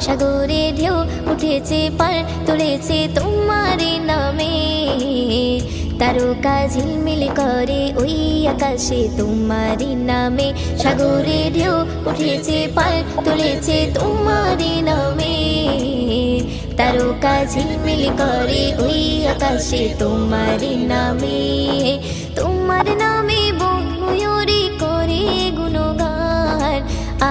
সাগরে ঢেউ উঠেছে পার তুলেছে তোমার নামে। তারকা ঝিলমিল করে ওই আকাশে তোমার নামে। সাগরে ঢেউ উঠেছে পার তুলেছে তোমার নামে। তারকা ঝিলমিল করে ওই আকাশে তোমার নামে। তোমার নামে বন ময়ূরী করে গুণগান,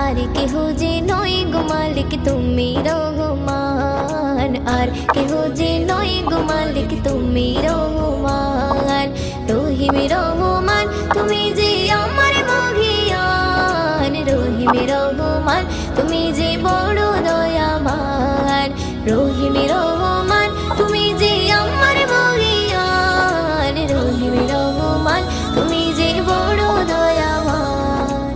আর কেহ যে নয় গো মালিক তুমি রহমান। আর কেহ যে নয় গো মালিক তুমি রহমান। রহিম রহমান তুমি যে আমার মহিয়ান। রহিম রহমান তুমি যে বড় দয়াবান। রহিম রহমান তুমি যে আমার মহিয়ান। রহিম রহমান তুমি যে বড় দয়াবান।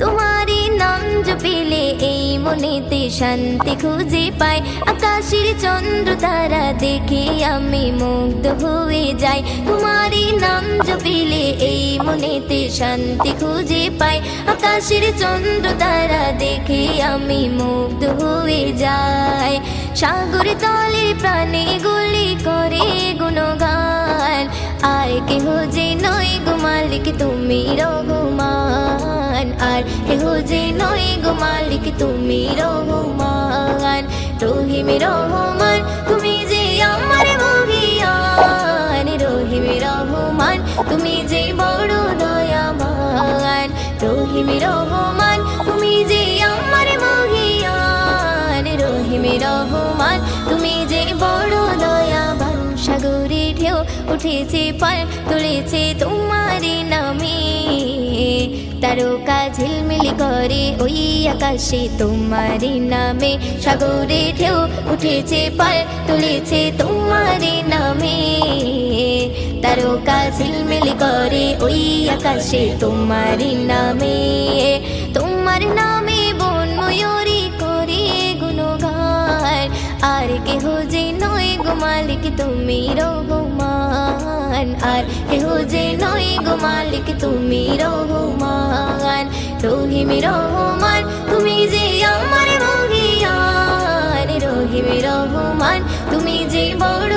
তোমারই নাম জপিলে এই মনেতে শান্তি খুঁজে পাই। আকাশের চন্দ্র তারা দেখে আমি মুগ্ধ হয়ে যাই। তোমারই নাম জপিলে এই মনেতে শান্তি খুঁজে পাই। আকাশের চন্দ্র তারা দেখে আমি মুগ্ধ হয়ে যাই। সাগর তলে প্রাণে গুলি করে গুণগান, আর কেহ যে নয় গো মালিক তুমি রহমান। আর কেহ যে নয় গো মালিক তুমি রহমান। রহিম রহমান তুমি যে আমার মহিয়ান। রহিম রহমান তুমি যে বড় দয়াবান। রহিম রহমান তুমি যে আমার মহিয়ান। রহিম রহমান তুমি যে বড় দয়াবান। সাগরে ঢেউ উঠেছে পার তুলেছে তোমার নামে। তারকা ঝিলমিল করে ওই আকাশে তোমার নামে। সাগরে ঢেউ উঠেছে পার তুলেছে তোমার নামে। তারকা ঝিলমিল করে ওই আকাশে তোমার নামে। তোমার নামে বন ময়ূরী করে গুণগান, আর কেহ যে নয় গো মালিক তুমি রহমান। আর কেহ যে নয় গো মালিক তুমি রহমান। রহিম রহমান তুমি যে আমার মহিয়ান। রহিম রহমান তুমি যে বড়